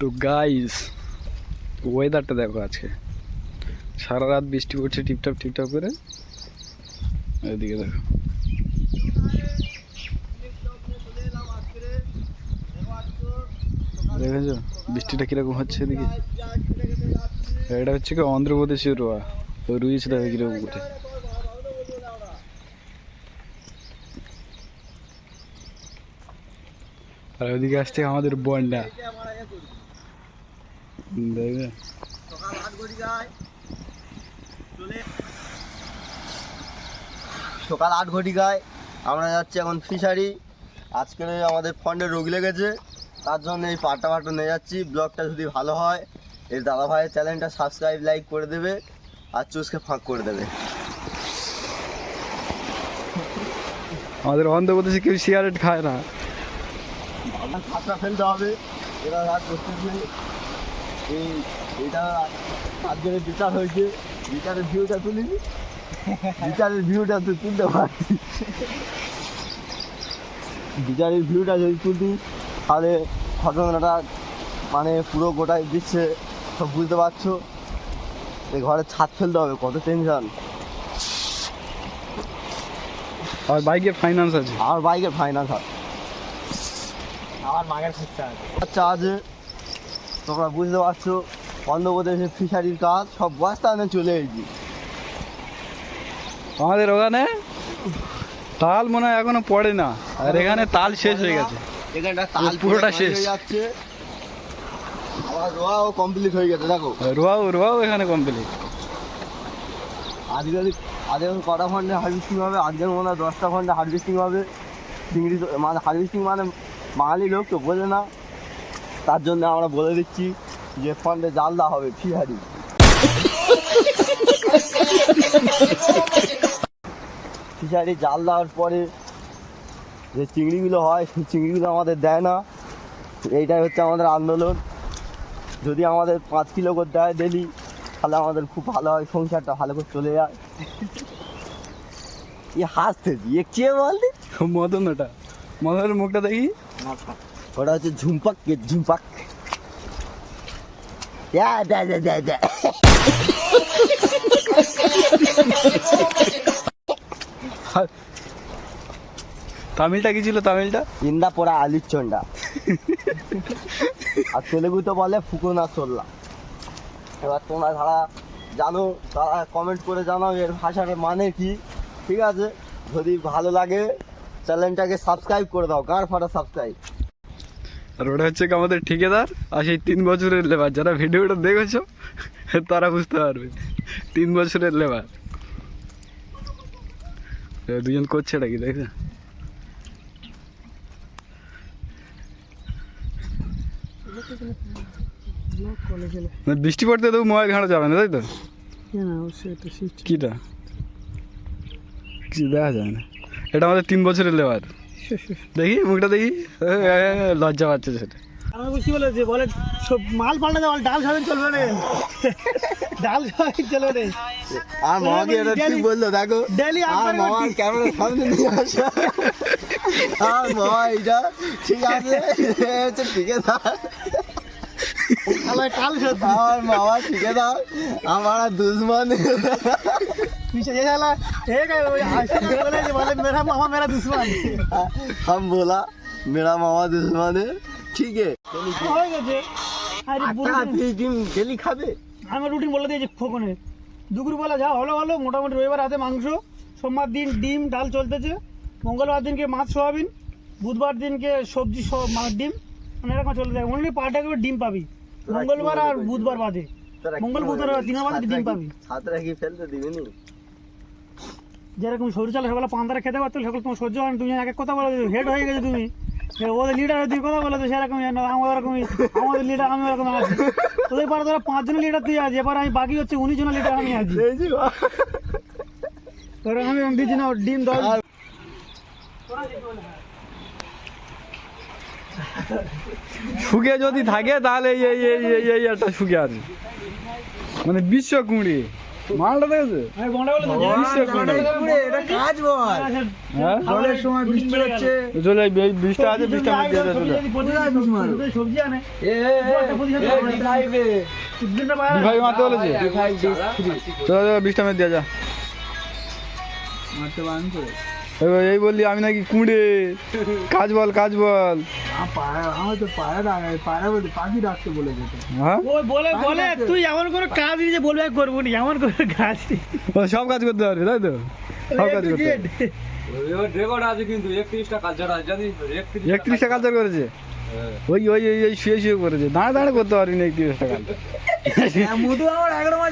তো গাইস ওয়েদারটা দেখো, আজকে সারা রাত বৃষ্টি পড়ছে টিপটাপ টিপটাপ করে। এদিকে দেখো, দেখেছো বৃষ্টিটা কিরকম হচ্ছে এদিকে। এটা হচ্ছে কি অন্ধ্রপ্রদেশের রোয়া, রুইছে দেখো কিরকম করে। আর ওইদিকে আসছে আমাদের বন্যা, দেখবে। সকাল 8 ঘটিকায় আমরা যাচ্ছি এখন ফিশারি। আজকে আমাদের ফন্ডে রোগ লেগেছে, তার জন্য এই পাটা নিয়ে যাচ্ছি। ব্লগটা যদি ভালো হয় এই দাদা ভাইয়ের চ্যানেলটা সাবস্ক্রাইব লাইক করে দেবে আর চুষকে ফাঁক করে দেবে। আমাদের অন্ধ্রপ্রদেশে কেউ সিগারেট খায় না। আমার খাতা ফেলতে হবে, এরা রাত করতেছে। এইটা আজকের বিচার হয়েছে, বিচারের ভিউটা তুলিনি, বিচারের ভিউটা তো তুলতে পারছি। বিচারের ভিউটা যদি তুলতি তাহলে ঘটনাটা মানে পুরো গোটাই দিচ্ছে, সব বুঝতে পারছো। এই ঘরে ছাদ ফেলতে হবে, কত টেনশন। আর বাইকে ফাইন্যান্স আছে, আমার বাইকের ফাইন্যান্স আছে, আমার মাগের খরচা আচ্ছা আছে। তোমরা বুঝতে পারছো অন্ধ্রপ্রদেশের ফিশারির কাজ সব বস্তা আনে চলে এসেছি। আমাদের ওখানে তাল মনে হয় এখনো পড়ে না, আর এখানে তাল শেষ হয়ে গেছে, এখানটা তাল পুরোটা শেষ হয়ে যাচ্ছে। আমার রোয়াও কমপ্লিট হয়ে গেছে দেখো। রোয়াও এখানে কমপ্লিট। আজকে কটা ফান্ডে হারভেস্টিং হবে? আজকের মনে হয় 10টা ফান্ডে হারভেস্টিং হবে। চিংড়ি মানে হারভেস্টিং মানে বাঙালি লোক তো বোঝে না, তার জন্য আমরা বলে দিচ্ছি যে ফান্ডে জাল দেওয়া হবে ফিশারি। ফিশারি জাল দেওয়ার পরে যে চিংড়িগুলো হয় সেই চিংড়িগুলো আমাদের দেয় না। এইটাই হচ্ছে আমাদের আন্দোলন। যদি আমাদের 5 কিলো করে দেয় ডেলি তাহলে আমাদের খুব ভালো হয়, সংসারটা ভালো করে চলে যায়। হাসতেছি একচে বলতে মদন, ওটা মদনের মুখটা দেখি। ওটা হচ্ছে ঝুমপাক ঝুমপাক। তামিলটা কি ছিল? তামিলটা ইন্দা পোড়া আলির চন্ডা, আর তেলেগু তো বলে ফুকুনা চললা। এবার তোমরা যারা জানো তারা কমেন্ট করে জানাও এর ভাষার মানে কি। ঠিক আছে, যদি ভালো লাগে চ্যানেলটাকে সাবস্ক্রাইব করে দাও, গাঁড় ফাটা সাবস্ক্রাইব। আর ওটা হচ্ছে কি আমাদের ঠিকাদার, আর সেই 3 বছরের লেবার। যারা ভিডিওটা দেখেছো তারা বুঝতে পারবে, 3 বছরের লেবার। দুজন করছে এটা কি দেখছে? বৃষ্টি পড়তে তো মোবাইল ঘাঁটা যাবে না, তাই তো? কিটা কিছু দেখা যায় না। এটা আমাদের 3 বছরের লেবার। দেখি মুখটা দেখি, লজ্জা পাচ্ছে সেটা। আমি বলছি বলে যে বলে সব মাল পাল্টা যাওয়াল ডাল খাবেন চলবে না, ডাল খাবেন চলবে না। আর মামাকে এটা ঠিক বললো দেখো, ডেলি আর মামার ক্যামেরার সামনে নিয়ে আসা। আর মামা এইটা ঠিক আছে, হচ্ছে ঠিকাদার। কাল আমার মামা ঠিকাদার, আমার দুশ্মন। पीछे ये साला एक है वो आशिक बोले कि बोले मेरा मामा मेरा दुश्मन। हम बोला मेरा मामा दुश्मन है, ठीक है। হয়ে গেছে। আরে ডিম ডেলি খাবে? আমি রুটিন বলে দিয়েছি ফোকনে, দুপুরবেলা যা হলো হলো, মোটামুটি রবিবার রাতে মাংস, সোমবার দিন ডিম ডাল চলতেছে, মঙ্গলবার দিনকে মাছ সোয়াবিন, বুধবার দিনকে সবজি ডিম, মানে এরকম চলতে থাকে। অনলি পার ডে করে ডিম পাবি মঙ্গলবার আর বুধবার বাদে, মঙ্গল বুধবার 3 বার বাদে ডিম পাবি। ছাত্রা কি ফেলতে দিবেনি? যেরকম সরু চাল সেগুলো পান্তারা খেতে পারতো, সেগুলো তোমার সহ্য হয় না। তুমি এক এক কথা বলে হেড হয়ে গেছে তুমি, ওদের লিডার তুই কথা বলে তো সেরকম আমাদের এরকমই, আমাদের লিডার আমি ওরকম আছি। তোদের পারে তোরা 5 জনের লিডার তুই আছি, এবার আমি বাকি হচ্ছে 19 জনের লিডার আমি আছি। তোরা আমি দিচ্ছি না ডিম দল। শুকে যদি থাকে তাহলে এই একটা শুকে আছে, মানে বিশ্ব কুঁড়ি মালটা দেখেছে আমি বন্ডা বলে এটা কাজ বল হ্যাঁ জলের সময় বৃষ্টি হচ্ছে চলে যাই, এই বীজটা আছে, বীজটা আমি দিয়ে দেবো, চলে যাই। সবজি আনে ভাই মারতে বলেছে, চলে যাবে, বীজটা মেরে দিয়ে যা। মারতে বান করে এই বললি আমি নাকি কুঁড়ে, কাজ বল কাজ বল। আমার তো পায়রা বলতে পাখি ডাকতে বলে যেত। হ্যাঁ ওই বলে বলে তুই এমন করে কাজ নিজে বলবে করবো নি, এমন করে কাজ ও সব কাজ করতে পারবে, তাই তো? সব কাজ করতে পারবে। রেকর্ড আছে কিন্তু 31টা কালচার আছে জানিস তো? 31টা কালচার করেছে, ওই ওই ওই ওই শুয়ে শুয়ে করেছে, দাঁড়া দাঁড়া করতে পারবি না 31টা কালচার। মধু আমার 11 মাস